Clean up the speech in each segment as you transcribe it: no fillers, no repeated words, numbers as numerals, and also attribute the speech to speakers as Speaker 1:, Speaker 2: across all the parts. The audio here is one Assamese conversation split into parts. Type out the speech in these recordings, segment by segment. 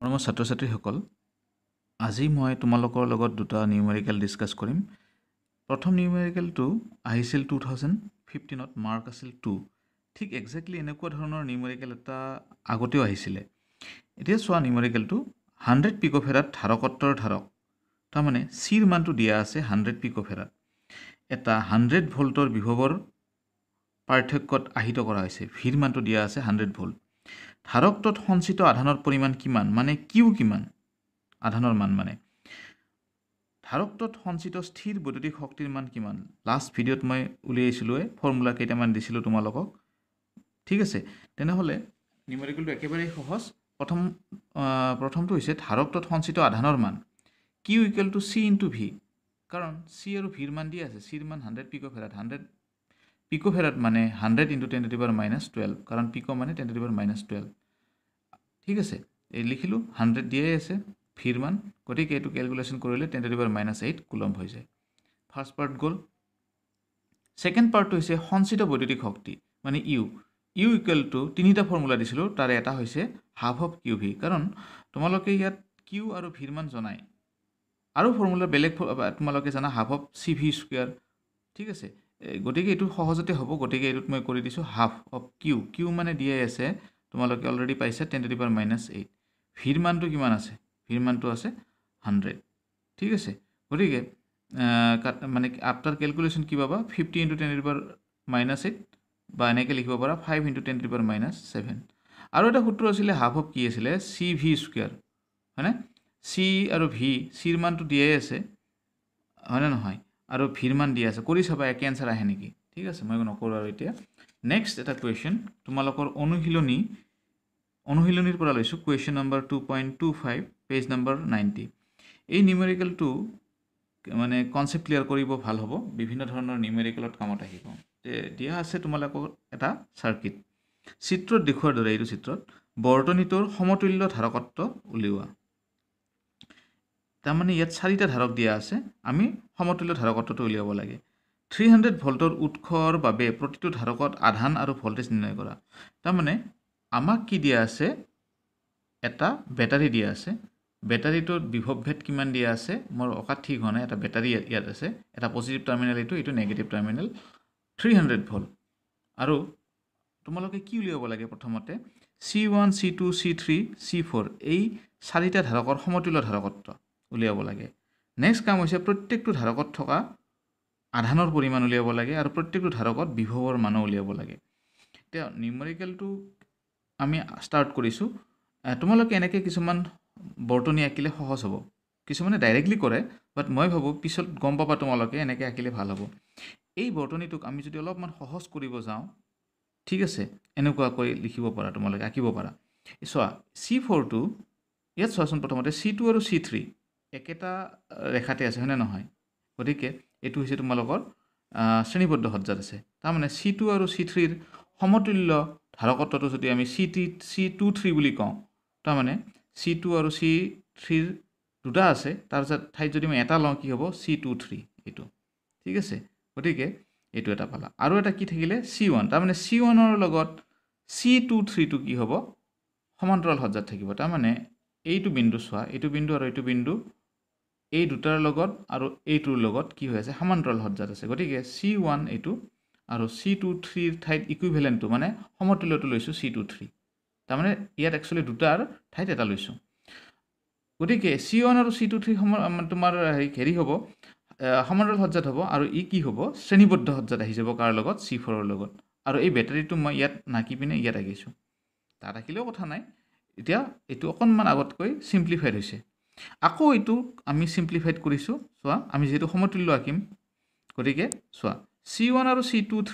Speaker 1: মোৰ ছাত্ৰ-ছাত্ৰীসকল আজি মই তোমালোকৰ লগত দুটা নিউমেৰিকেল ডিসকাস কৰিম। প্ৰথম নিউমেৰিকেলটো আহিছিল 2015ত মাৰ্ক আছিল 2। ঠিক এক্স্যাক্টলি এনেকুৱা ধৰণৰ নিউমেৰিকেল এটা আগতেও আহিছিলে। এতিয়া চোৱা নিউমেৰিকেলটো 100 পিকোফেৰাড ধাৰকত্বৰ ধাৰক। তাৰমানে চিৰ মানটো দিয়া আছে 100 পিকোফেৰাড। এটা 100 ভোল্টৰ বিভৱৰ পাৰ্থক্যত আহিত কৰা হৈছে। ভিৰ মানটো দিয়া আছে 100 ভোল্ট। ধাৰকটোত সঞ্চিত আধানৰ পৰিমাণ কিমান মানে কিউ কিমান আধানৰ মান মানে ধাৰকটোত সঞ্চিত স্থিৰ বৈদ্যুতিক শক্তিৰ মান কিমান লাষ্ট ভিডিঅ'ত মই উলিয়াইছিলোঁ ফৰ্মুলা কেইটামান দিছিলোঁ তোমালোকক ঠিক আছে তেনেহলে নিউমেৰিকেলটো একেবাৰে সহজ প্ৰথমটো হৈছে ধাৰকটোত সঞ্চিত আধানৰ মান Q equal to C into V কাৰণ চি আৰু ভিৰ মান দিয়া আছে চিৰ মান 100 পিকোফেৰাড 100 পিকোফেৰাড মানে 100 ইনটু 10 টু দি পাৱাৰ -12 কাৰণ পিকো মানে 10 টু দি পাৱাৰ -12 ঠিক আছে এই লিখিলো 100 দিয়াই আছে ভিৰ মান গতিকে এটো ক্যালকুলেশন কৰিলে 10 টু দি পাৱাৰ -8 কুলম্ব হৈ যায় ফাৰ্স্ট পাৰ্ট গল সেকেন্ড পাৰ্টটো হৈছে সঞ্চিত বৈদ্যুতিক শক্তি মানে ইউ ইকুৱেল টু তিনিটা ফৰ্মুলা দিছিলো তাৰে এটা হৈছে হাফ অফ কিউ ভি কাৰণ তোমালোকে ইয়াত কিউ আৰু ভিৰ মান জনাই আৰু ফৰ্মুলা বেলেগ তোমালোকে জানা half of C V square ঠিক আছে গতিকে এটো সহজতে হ'ব গতিকে এটোত মই কৰি দিছো হাফ অফ কিউ মানে দিয়াই আছে তোমালোকে অলৰেডি পাইছা 10 টু দি পাৱাৰ -8 ভিৰ মানটো কিমান আছে ভিৰ মানটো আছে 100 ঠিক আছে গতিকে মানে আফটাৰ ক্যালকুলেশন কি পাবা 50 ইনটু 10 টু দি পাৱাৰ -8 বা এনেকৈ লিখিব পাৰা 5 ইনটু 10 টু দি পাৱাৰ -7 আৰু এটা সূত্ৰ আছিল হাফ অফ কি আছিল চি ভি স্কয়াৰ হয়নে চি আৰু ভি চিৰ মানটো দিয়াই আছে হয়নে নহয় আৰু ভিৰ মান দিয়া আছে কৰি চাবা একে আনসাৰ আহে নেকি ঠিক আছে মই নকৰো আৰু এতিয়া নেক্সট এটা কোৱেশ্চন তোমালোকৰ অনুশীলনীৰ পৰা লৈছো কোৱেশ্চন নম্বৰ 2.25 পেজ নম্বৰ 90 এই নিউমেৰিকেলটো মানে কনসেপ্ট ক্লিয়াৰ কৰিব ভাল হ'ব বিভিন্ন ধৰণৰ নিউমেৰিকেলত কামত আহিব দিয়া আছে তোমালোকৰ এটা সাৰ্কিট চিত্ৰত দেখুৱাৰ দৰে এইটো চিত্ৰত বৰ্তনীটোৰ সমতুল্য ধাৰকত্ব উলিওৱা তাৰমানে ইয়াত চাৰিটা ধাৰক দিয়া আছে আমি সমতুল্য ধাৰকত্বটো উলিয়াব লাগে 300 ভোল্টৰ উৎসৰ বাবে প্ৰতিটো ধাৰকত আধান আৰু ভোল্টেজ নিৰ্ণয় কৰা তাৰমানে আমাক কি দিয়া আছে এটা ব্যাটাৰি দিয়া আছে ব্যাটাৰিটোৰ বিভৱ ভেদ কিমান দিয়া আছে মোৰ অকাত ঠিক হোৱা নাই এটা ব্যাটাৰি ইয়াত আছে এটা পজিটিভ টাৰ্মিনেল এইটো নেগেটিভ টাৰ্মিনেল 300 ভোল্ট আৰু তোমালোকে কি উলিয়াব লাগে প্ৰথমতে C1 C2 C3 C4 এই চাৰিটা ধাৰকৰ সমতুল্য ধাৰকত্ব উলিয়াব লাগে নেক্সট কাম হৈছে প্ৰত্যেকটো ধাৰকত থকা আধানৰ পৰিমাণ উলিয়াব লাগে আৰু প্ৰত্যেকটো ধাৰকত বিভৱৰ মান উলিয়াব লাগে এতিয়া নিউমেৰিকেলটো আমি স্টাৰ্ট কৰিছো তোমালোকে এনেকৈ কিছুমান বৰ্তনী আঁকিলে সহজ হ'ব কিছুমানে ডাইৰেক্টলি কৰে বাট মই ভাবো পিছত গম পাবা তোমালোকে এনেকৈ আঁকিলে ভাল হ'ব এই বৰ্তনীটোক আমি যদি অলপমান সহজ কৰিব যাওঁ ঠিক আছে এনেকুৱা কৰি লিখিব পাৰা তোমালোকে আঁকিব পাৰা চোৱা C4 টো ইয়াত চোৱাচোন প্ৰথমতে C2 আৰু C3 একেটা ৰেখাতে আছে হয়নে নহয় গতিকে এটো হৈছে তোমালোকৰ শ্ৰেণীবদ্ধ সজ্জাত আছে তাৰ মানে C2 আৰু C3 ৰ সমতুল্য ধাৰকত্বটো যদি আমি C23 বুলি কওঁ তাৰ মানে C2 আৰু C3 ৰ দুটা আছে তাৰ ঠাইত যদি মই এটা লওঁ কি হ'ব C23 এটো ঠিক আছে গতিকে এটো এটা পালা আৰু এটা কি থাকিলে C1 তাৰ মানে C1 ৰ লগত C23 টো কি হ'ব সমান্তৰাল সজ্জাত থাকিব তাৰ মানে এইটো বিন্দু চোৱা এইটো বিন্দু আৰু এইটো বিন্দু এই দুটাৰ লগত আৰু এইটোৰ লগত কি হৈ আছে সমান্তৰাল সজ্জাত আছে গতিকে C1 এইটো আৰু C23 ৰ ঠাইত ইকুইভ্যালেন্টটো মানে সমতুল্যটো লৈছো C23 তাৰ মানে ইয়াত একচুয়ালি দুটাৰ ঠাইত এটা লৈছো গতিকে C1 আৰু C23 তোমাৰ হেৰি হ'ব সমান্তৰাল সজ্জাত হ'ব আৰু ই কি হ'ব শ্ৰেণীবদ্ধ সজ্জাত আহি যাব কাৰ লগত C4 ৰ লগত আৰু এই ব্যাটাৰিটো মই ইয়াত নাকি পিনে ইয়াত আঁকিছো তাত আঁকিলেও কথা নাই এতিয়া এটো অকনমান আগতকৈ সিম্পলিফাইড হৈছে আকৌ এটো আমি সিম্পলিফাইড কৰিছো চোৱা আমি যেটো সমতুল্য আঁকিম গতিকে চোৱা C1 আৰু C23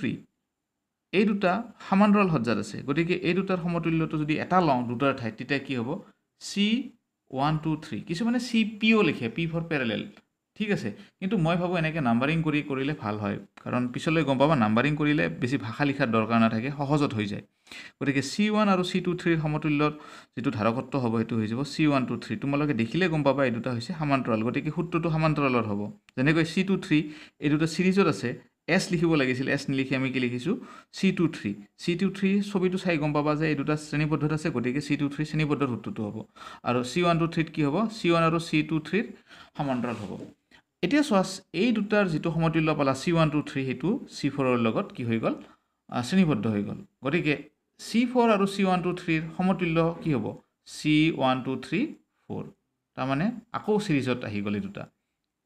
Speaker 1: এই দুটা সমান্তৰাল সজ্জাত আছে গতিকে এই দুটাৰ সমতুল্যটো যদি এটা লওঁ দুটাৰ ঠাইত তেতিয়া কি হ'ব C1 2 3 কিছুমানে CPO লিখে P for parallel ঠিক আছে কিন্তু মই ভাবো এনেকৈ নাম্বাৰিং কৰিলে ভাল হয় কাৰণ পিছলৈ গম পাবা নাম্বাৰিং কৰিলে বেছি ভাষা লিখাৰ দৰকাৰ নাথাকে সহজত হৈ যায় গতিকে C1 আৰু C23 ৰ সমতুল্যৰ যেটো ধাৰকত্ব হ'ব হেতু হৈ যাব C1 2 3 তোমালোকে দেখিলে গম পাবা এই দুটা হৈছে সমান্তৰাল গতিকে সূত্ৰটো সমান্তৰালৰ হ'ব যেনেকৈ C23 এই দুটা সিৰিজত আছে এছ লিখিব লাগিছিল, এছ নিলিখি আমি কি লিখিছোঁ C23 C23 ছবিটো চাই গম পাবা যে এই দুটা শ্ৰেণীবদ্ধত আছে, গতিকে C23 শ্ৰেণীবদ্ধৰ সূত্ৰটো হ'ব আৰু C123 কি হ'ব C1 আৰু C23 সমান্তৰাল হ'ব। এতিয়া চোৱা এই দুটাৰ যিটো সমতুল্য পালা C123 সেইটো C4ৰ লগত কি হৈ গ'ল শ্ৰেণীবদ্ধ হৈ গ'ল, গতিকে C4 আৰু C123 সমতুল্য কি হ'ব C123 4, তাৰমানে আকৌ সিৰিজত আহি গ'ল এই দুটা।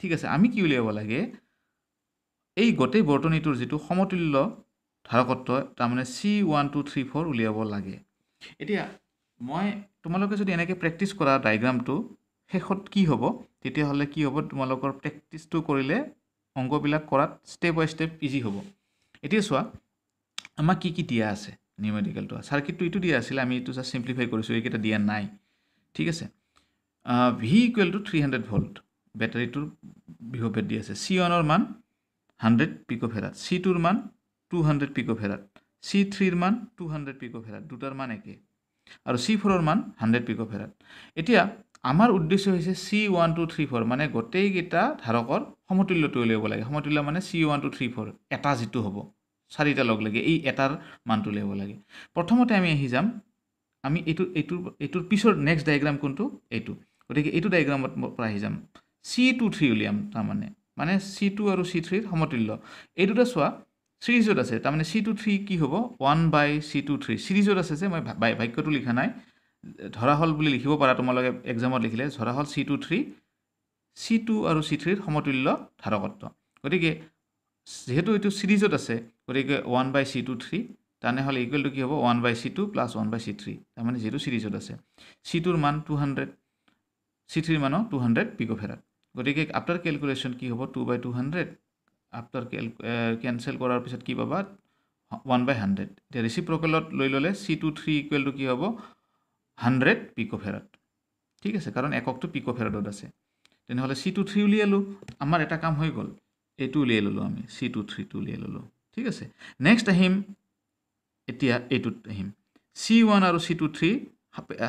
Speaker 1: ঠিক আছে, আমি কি উলিয়াব লাগে এই গোটেই বৰ্তনীটোৰ যিটো সমতুল্য ধাৰকত্ব তাৰমানে C1234 উলিয়াব লাগে। এতিয়া মই তোমালোকে যদি এনেকৈ প্ৰেক্টিছ কৰা ডায়েগ্ৰামটো শেষত কি হ'ব তেতিয়াহ'লে কি হ'ব তোমালোকৰ প্ৰেক্টিছটো কৰিলে অংকবিলাক কৰাত ষ্টেপ বাই ষ্টেপ ইজি হ'ব। এতিয়া চোৱা আমাক কি কি দিয়া আছে নিউমেৰিকেলটো চাৰ্কিটটো এইটো দিয়া আছিলে, আমি এইটো জাষ্ট চিম্প্লিফাই কৰিছোঁ, এইকেইটা দিয়া নাই। ঠিক আছে, V = 300 ভোল্ট বেটাৰীটোৰ বিভৱ দি আছে, C1ৰ মান 100 পিকোফেৰাড, C2ৰ মান 200 পিকোফেৰাড, C3ৰ মান 200 পিকোফেৰাড, দুটাৰ মান একে, আৰু C4ৰ মান 100 পিকোফেৰাড। এতিয়া আমাৰ উদ্দেশ্য হৈছে C1234 মানে গোটেইকেইটা ধাৰকৰ সমতুল্যটো উলিয়াব লাগে। সমতুল্য মানে C1234 এটা যিটো হ'ব চাৰিটা লগ লাগে এই এটাৰ মানটো উলিয়াব লাগে। প্ৰথমতে আমি আহি যাম, আমি এইটোৰ পিছৰ নেক্সট ডায়েগ্ৰাম কোনটো এইটো, গতিকে এইটো ডায়েগ্ৰামত পৰা আহি যাম C23 উলিয়াম, তাৰমানে মানে C2 আৰু C3ৰ সমতুল্য এই দুটা চোৱা সিৰিজত আছে, তাৰমানে C23 কি হ'ব 1/C23 সিৰিজত আছে যে মই বাক্যটো লিখা নাই, ধৰা হল বুলি লিখিব পাৰা তোমালোকে এক্সামত লিখিলে, ধৰা হল C23 C2 আৰু C3ৰ সমতুল্য ধাৰকত্ব, গতিকে যেহেতু এইটো সিৰিজত আছে গতিকে 1/C23 তেনেহ'লে ইকুৱেল টু কি হ'ব 1/C2 + 1/C3, তাৰমানে যেহেতু সিৰিজত আছে। C2ৰ মান 200, C3ৰ মানো 200 পিকোফেৰাড, গতিকে আফটাৰ কেলকুলেশ্যন কি হ'ব 2/200, আফটাৰ কেনচেল কৰাৰ পিছত কি পাবা 1/100। এতিয়া ৰেচিপ্ৰকেলত লৈ ল'লে C23 ইকুৱেল টু কি হ'ব 100 পিকোফেৰাড। ঠিক আছে, কাৰণ এককটো পিকোফেৰাডত আছে, তেনেহ'লে C23 উলিয়ালোঁ, আমাৰ এটা কাম হৈ গ'ল, এইটো উলিয়াই ল'লোঁ আমি, C23টো উলিয়াই ল'লোঁ। ঠিক আছে, নেক্সট আহিম, এতিয়া এইটোত আহিম C1 আৰু C23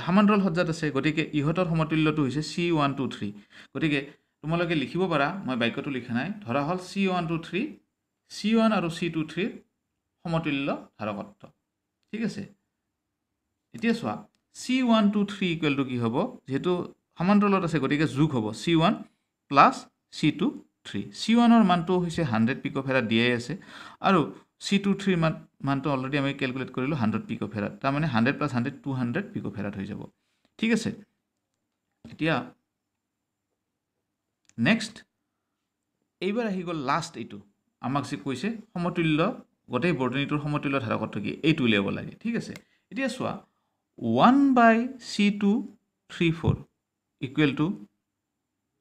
Speaker 1: সমান্তৰাল সজ্জাত আছে, গতিকে ইহঁতৰ সমতুল্যটো হৈছে C123, গতিকে তোমালোকে লিখিব পাৰা, মই বাক্যটো লিখা নাই, ধৰা হ'ল C123 C1 আৰু C23ৰ সমতুল্য ধাৰকত্ব। ঠিক আছে, এতিয়া চোৱা C123 ইকুৱেল টু কি হ'ব, যেহেতু সমান্তৰালত আছে গতিকে যোগ হ'ব C1 + C23, C1ৰ মানটো হৈছে 100 পিকোফেৰাড দিয়াই আছে, আৰু C23ৰ মানটো অলৰেডি আমি কেলকুলেট কৰিলোঁ 100 পিকোফেৰাড, তাৰমানে 100 + 100 200 পিকোফেৰাড হৈ যাব। ঠিক আছে, এতিয়া নেক্সট এইবাৰ আহি গ'ল লাষ্ট, এইটো আমাক যে কৈছে সমতুল্য গোটেই বৰ্তনীটোৰ সমতুল্য ধাৰকত্ব কি এইটো উলিয়াব লাগে। ঠিক আছে, এতিয়া চোৱা 1/C234 ইকুৱেল টু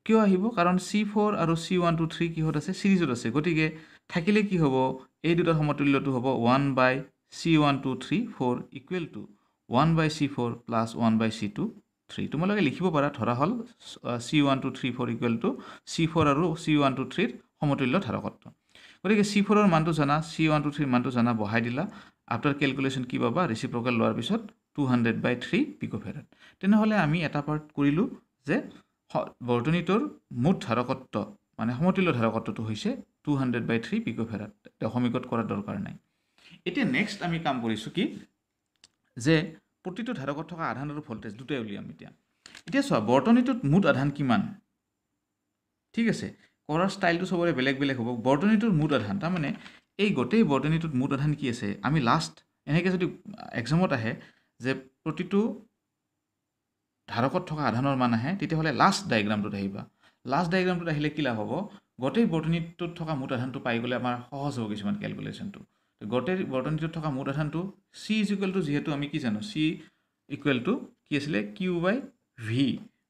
Speaker 1: কিয় আহিব, কাৰণ C4 আৰু C123 কিহত আছে সিৰিজত আছে, গতিকে থাকিলে কি হ'ব এই দুটাৰ সমতুল্যটো হ'ব 1/C123 equal to 1/C4 + 1/C23। তোমালোকে লিখিব পাৰা, ধৰা হ'ল C1234 ইকুৱেল টু C4 আৰু C123ৰ সমতুল্য ধাৰকত্ব, গতিকে C4ৰ মানটো জানা, C123ৰ মানটো জানা, বহাই দিলা, আফটাৰ কেলকুলেশ্যন কি পাবা ৰেচিপ্ৰকেল লোৱাৰ পিছত 200/3 পিকোফেৰাড। তেনেহ'লে আমি এটা পাৰ্ট কৰিলোঁ যে বৰ্তনীটোৰ মুঠ ধাৰকত্ব মানে সমতুল্য ধাৰকত্বটো হৈছে 200/3 পিকোফেৰাড, দশমিকত কৰাৰ দৰকাৰ নাই। এতিয়া নেক্সট আমি কাম কৰিছোঁ কি যে প্ৰতিটো ধাৰকত থকা আধান আৰু ভোল্টেজ দুটাই উলিয়াম। এতিয়া চোৱা বৰ্তনীটোত মুঠ আধান কিমান, ঠিক আছে, কৰাৰ ষ্টাইলটো চবৰে বেলেগ বেলেগ হ'ব। বৰ্তনীটোৰ মুঠ আধান তাৰমানে এই গোটেই বৰ্তনীটোত মুঠ আধান কি আছে, আমি লাষ্ট এনেকৈ যদি এক্সামত আহে যে প্ৰতিটো ধাৰকত থকা আধানৰ মান আহে, তেতিয়াহ'লে লাষ্ট ডায়েগ্ৰামটোত আহিবা। লাষ্ট ডায়েগ্ৰামটোত আহিলে কি লাভ হ'ব, গোটেই বৰ্তনীটোত থকা মুঠ আধানটো পাই গ'লে আমাৰ সহজ হ'ব কিছুমান কেলকুলেশ্যনটো। গোটেই বৰ্তনীটোত থকা মুঠ আধানটো C ইকুৱেল টু, যিহেতু আমি কি জানো C ইকুৱেল টু কি আছিলে Q/V,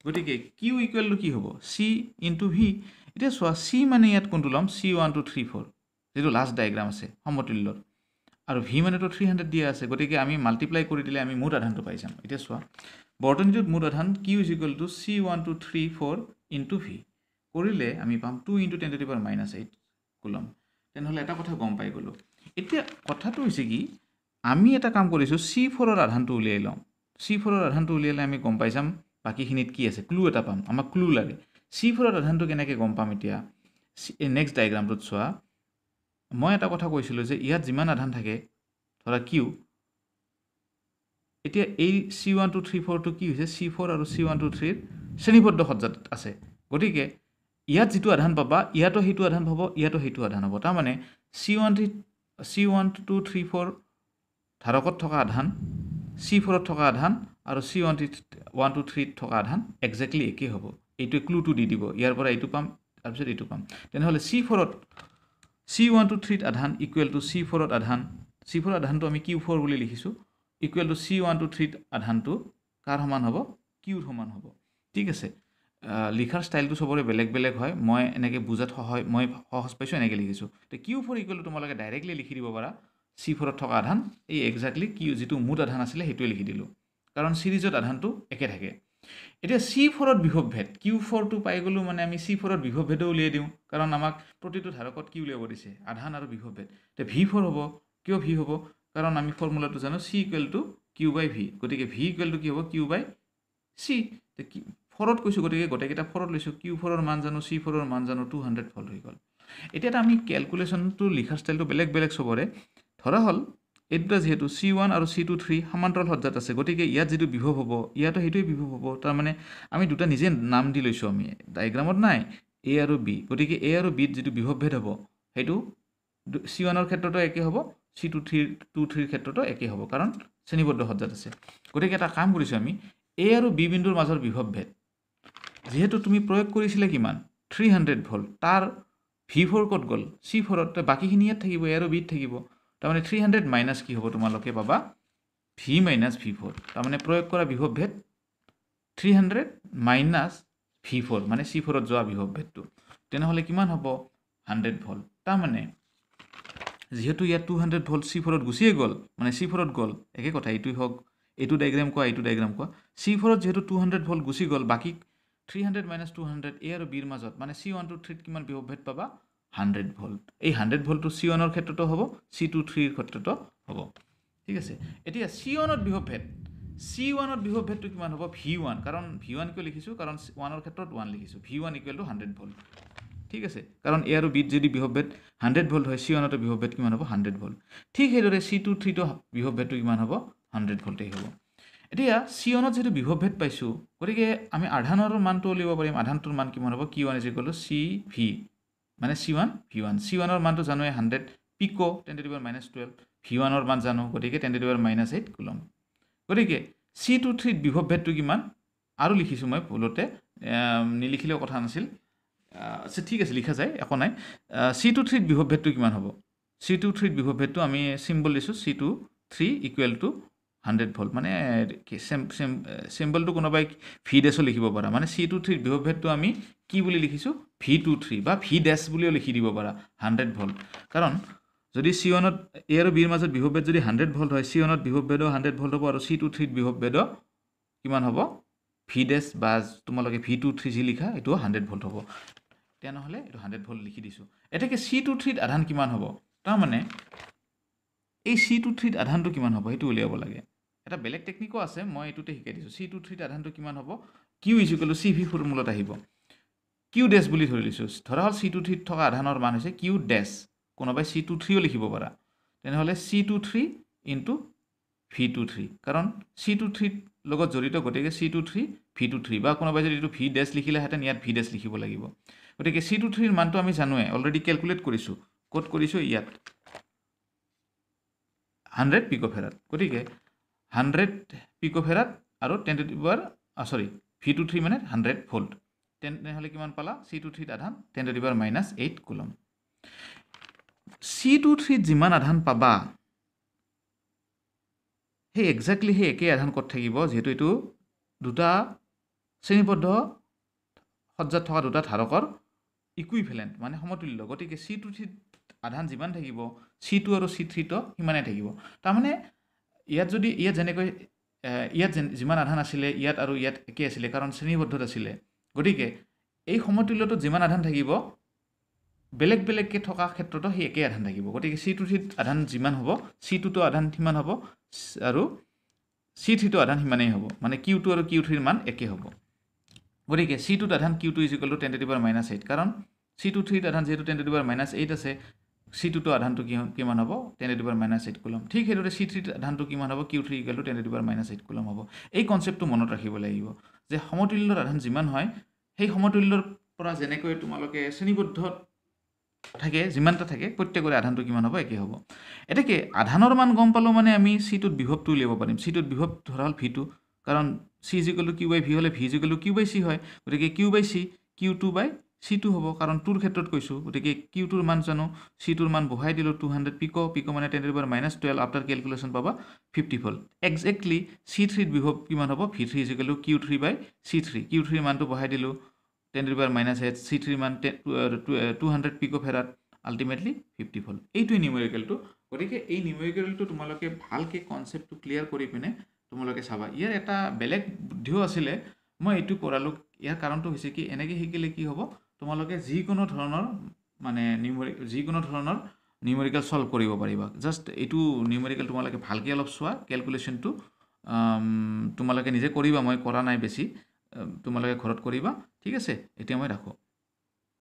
Speaker 1: গতিকে Q ইকুৱেল টু কি হ'ব C × V। এতিয়া চোৱা C মানে ইয়াত কোনটো ল'ম C1234 যিটো লাষ্ট ডায়েগ্ৰাম আছে সমতুল্যৰ, আৰু V মানেতো 300 দিয়া আছে, গতিকে আমি মাল্টিপ্লাই কৰি দিলে আমি মুঠ আধানটো পাই যাম। এতিয়া চোৱা বৰ্তনীটোত মুঠ আধান Q equal to C1234 × V কৰিলে আমি পাম 2 × 10⁻⁸ কুলম। তেনেহ'লে এটা কথা গম পাই গ'লোঁ। এতিয়া কথাটো হৈছে কি, আমি এটা কাম কৰিছোঁ C4ৰ আধানটো উলিয়াই লওঁ। C4ৰ আধানটো উলিয়ালে আমি গম পাই যাম বাকীখিনিত কি আছে, ক্লু এটা পাম, আমাক ক্লু লাগে। C4ৰ আধানটো কেনেকৈ গম পাম, এতিয়া নেক্সট ডায়েগ্ৰামটোত চোৱা মই এটা কথা কৈছিলোঁ যে ইয়াত যিমান আধান থাকে ধৰা কিউ এতিয়া এই C1234টো কি হৈছে C4 আৰু C123ৰ শ্ৰেণীবদ্ধ সজ্জাত আছে গতিকে ইয়াত যিটো আধান পাবা ইয়াতো সেইটো আধান পাব ইয়াতো সেইটো আধান হ'ব তাৰমানে C1234 ধাৰকত থকা আধান C4ত থকা আধান আৰু C123ত থকা আধান এক্সেক্টলি একেই হ'ব এইটোৱে ক্লুটো দি দিব ইয়াৰ পৰা এইটো পাম তাৰপিছত এইটো পাম তেনেহ'লে C4ত C123ত আধান ইকুৱেল টু C4ত আধান C4ৰ আধানটো আমি Q4 বুলি লিখিছোঁ ইকুৱেল টু C123ত আধানটো কাৰ সমান হ'ব কিউৰ সমান হ'ব ঠিক আছে লিখাৰ ষ্টাইলটো সবৰে বেলেগ বেলেগ হয় মই এনেকৈ বুজাত মই সহজ পাইছোঁ এনেকৈ লিখিছোঁ তো Q4 ইকুৱেল টু তোমালোকে ডাইৰেক্টলি লিখি দিব পাৰা C4ত থকা আধান এই এক্সেক্টলি কিউ যিটো মুঠ আধান আছিলে সেইটোৱে লিখি দিলোঁ কাৰণ সিৰিজত আধানটো একে থাকে এতিয়া C4ত বিভৱ ভেদ Q4টো পাই গ'লোঁ মানে আমি C4ত বিভৱ ভেদো উলিয়াই দিওঁ কাৰণ আমাক প্ৰতিটো ধাৰকত কি উলিয়াব দিছে আধান আৰু বিভৱ ভেদ তে V4 হ'ব কিয় V হ'ব কাৰণ আমি ফৰ্মুলাটো জানো C equal to Q by V গতিকে V ইকুৱেল টু কি হ'ব Q বাই C তে 4ত কৈছোঁ গতিকে গোটেইকেইটা 4ত লৈছোঁ Q4ৰ মান জানো C4ৰ মান জানো 200 ভোল্ট হৈ গ'ল এতিয়া আমি ক্যালকুলেশনটো লিখাৰ ষ্টাইলটো বেলেগ বেলেগ সবৰে ধৰা হল এই দুটা যেহেতু C1 আৰু C23 সমান্তৰাল সজ্জাত আছে গতিকে ইয়াত যেটো বিভৱ হ'ব ইয়াতো হেতুই বিভৱ হ'ব তাৰ মানে আমি দুটা নিজে নাম দি লৈছো আমি ডায়াগ্ৰামত নাই A আৰু B গতিকে A আৰু B ত যেটো বিভৱ ভেদ হ'ব হেতু C1 ৰ ক্ষেত্ৰতো একে হ'ব C23 ৰ ক্ষেত্ৰতো একে হ'ব কাৰণ শ্ৰেণীবদ্ধ সজ্জাত আছে গতিকে এটা কাম কৰিছো আমি A আৰু B বিন্দুৰ মাজৰ বিভৱ ভেদ যেহেতু তুমি প্ৰয়োগ কৰিছিলে কিমান 300 ভোল্ট তাৰ V4 কত গল C4 ত বাকিখিনি ইয়াত থাকিব A আৰু B ত থাকিব তাৰমানে 300 মাইনাস কি হ'ব তোমালোকে পাবা V মাইনাস V4 তাৰমানে প্ৰয়োগ কৰা বিভৱ ভেদ 300 মাইনাস V4 মানে C4 ত যোৱা বিভৱ ভেদটো তেনেহলে কিমান হ'ব 100 ভোল্ট তাৰমানে যেহেতু ইয়াত 200 ভোল্ট C4 ত গুছিয়ে গল মানে C4 ত গল একে কথা এইটোই হক এইটো ডায়াগ্ৰাম কোৱা C4 ত যেহেতু 200 ভোল্ট গুছি গল বাকি 300 minus 200 A আৰু B ৰ মাজত মানে C123 ত কিমান বিভৱ ভেদ পাবা 100 ভোল্ট এই 100 ভোল্টটো C1 ৰ ক্ষেত্ৰতো হ'ব C23 ৰ ক্ষেত্ৰতো হ'ব ঠিক আছে এতিয়া C1 ত বিভৱ ভেদ C1 ত বিভৱ ভেদটো কিমান হ'ব V1 কাৰণ V1 কিয় লিখিছো কাৰণ 1 ৰ ক্ষেত্ৰত 1 লিখিছো V1 100 ভোল্ট ঠিক আছে কাৰণ A আৰু B ত যদি বিভৱ ভেদ 100 ভোল্ট হয় C1 ত বিভৱ ভেদ কিমান হ'ব 100 ভোল্ট ঠিক সেইদৰে C23 ত বিভৱ ভেদটো কিমান হ'ব 100 ভোল্টেই হ'ব এতিয়া C1 ত যেটো বিভৱ ভেদ পাইছো গতিকে আমি আধানৰ মানটো উলিয়াব পাৰিম আধানটোৰ মান কিমান হ'ব Q1 CV মানে C1 V1 C1 ৰ মানটো জানো 100 পিকো 10⁻12 V1 ৰ মান জানো গতিকে 10⁻8 কুলম গতিকে C23 ত বিভৱ ভেদটো কিমান আৰু লিখিছো মই ভুলতে নিলিখিলেও কথা নাছিল ঠিক আছে লিখা যায় একো নাই C23 ত বিভৱ ভেদটো কিমান হ'ব C23 ত বিভৱ ভেদটো আমি সিম্বল দিছো C23 ইকুৱেল টু 100 ভোল্ট মানে সিম্বলটো কোনোবাই V ডেশো লিখিব পাৰা মানে C23 ৰ বিভৱ ভেদটো আমি কি বুলি লিখিছো V23 বা V ডেশ বুলিও লিখি দিব পাৰা 100 ভোল্ট কাৰণ যদি C1 ত A আৰু B ৰ মাজত বিভৱ ভেদ যদি 100 ভোল্ট হয় C1 ত বিভৱ ভেদও 100 ভোল্ট হ'ব আৰু C23 ত বিভৱ ভেদও কিমান হ'ব V ডেশ বা তোমালোকে V23 যি লিখা এটো 100 ভোল্ট হ'ব তেনেহলে এটো 100 ভোল্ট লিখি দিছো এটাকে C23 ত আধান কিমান হ'ব তাৰ মানে এই C23 ত আধানটো কিমান হ'ব হেতু উলিয়াব লাগে এটা বেলেগ টেকনিকো আছে মই এটুতে শিকাই দিছো C23 ত আধানটো কিমান হ'ব Q CV ফৰ্মুলাত আহিব Q ডেশ বুলি ধৰি লৈছো ধৰা হল C23 ত থকা আধানৰ মান হৈছে Q ডেশ কোনোবাই C23 ও লিখিব পাৰা তেনেহলে C23 ইনটু V23 কাৰণ C23 লগত জড়িত গতিকে C23 V23 বা কোনোবাই যদি এটো V ডেশ লিখিলে হেতেন ইয়াত V ডেশ লিখিব লাগিব গতিকে C23 ৰ মানটো আমি জানোৱে অলৰেডি ক্যালকুলেট কৰিছো কোড কৰিছো ইয়াত 100 পিকোফেৰাড গতিকে 100 পিকোফেৰাড আৰু 10 V23 মানে 100 ভোল্ট তেনেহলে কিমান পালা C23 ত আধান 10⁻8 কুলম C23 ত যিমান আধান পাবা হে এক্স্যাক্টলি হে একে আধান কত থাকিব যেহেতু এটো দুটা শ্ৰেণীবদ্ধ সজ্জাত থকা দুটা ধাৰকৰ ইকুইভ্যালেন্ট মানে সমতুল্য গতিকে C23 ত আধান যিমান থাকিব C2 আৰু C3 তো হিমানে থাকিব তাৰ মানে ইয়াত যদি ইয়াত যেনেকৈ ইয়াত যিমান আধান আছিল ইয়াত আৰু ইয়াত একে আছিল কাৰণ শ্ৰেণীবদ্ধত আছিল গতিকে এই সমতুল্যটো যিমান আধান থাকিব বেলেগ বেলেগকে থকা ক্ষেত্ৰতো হে একে আধান থাকিব গতিকে C23 ত আধান যিমান হ'ব C2 তো আধান সিমান হ'ব আৰু C3 তো আধান সিমানেই হ'ব মানে Q2 আৰু Q3 ৰ মান একে হ'ব গতিকে C2 ত আধান Q2 10⁻8 কাৰণ C23 ত আধান যেহেতু 10⁻8 আছে C2 টো আধানটো কিমান হ'ব 10⁻⁻8 কুলম ঠিক সেইদৰে C3 আধানটো কিমান হ'ব Q3 = 10⁻⁻8 কুলম হ'ব এই কনসেপ্টটো মনত ৰাখিব লাগিব যে সমতুল্যৰ আধান যিমান হয় সেই সমতুল্যৰ পৰা যেনেকৈ তোমালোকে শ্ৰেণীবদ্ধ থাকে যিমানটা থাকে প্ৰত্যেকৰে আধানটো কিমান হ'ব একে হ'ব এটাকে আধানৰ মান গম পালো মানে আমি C2 ত বিভৱটো উলিয়াব পাৰিম C2 ত বিভৱ ধৰা হল V2 কাৰণ C = Q/V হলে V = Q/C হয় গতিকে Q/C Q2/C2 হ'ব কাৰণ টুৰ ক্ষেত্ৰত কৈছো গতিকে Q2 ৰ মান জানো C2 ৰ মান বহাই দিলো 200 পিকো মানে 10⁻12 আফটাৰ ক্যালকুলেশন পাবা 50 ভোল্ট এক্স্যাক্টলি C3 ৰ বিভৱ কিমান হ'ব V3 = Q3/C3 Q3 ৰ মানটো বহাই দিলো 10⁻⁸ C3 ৰ মান 200 পিকো ফেৰাড আলটিমেটলি 50 ভোল্ট এইটোই নিউমেৰিকেলটো গতিকে এই নিউমেৰিকেলটো তোমালোকে ভালকে কনসেপ্টটো ক্লিয়াৰ কৰি পিনে তোমালোকে চাবা ইয়াৰ এটা বেলেগ বুদ্ধিও আছিলে মই এইটো কৰালো ইয়াৰ কাৰণটো হৈছে কি এনেকে শিকিলে কি হ'ব তোমালোকে যিকোনো ধৰণৰ মানে নিউমেৰিকেল সলভ কৰিব পাৰিবা জাস্ট এইটো নিউমেৰিকেল তোমালোকে ভালকে অলপ চোৱা ক্যালকুলেশনটো তোমালোকে নিজে কৰিবা মই কৰা নাই বেছি তোমালোকে ঘৰত কৰিবা ঠিক আছে এতিয়া মই ৰাখো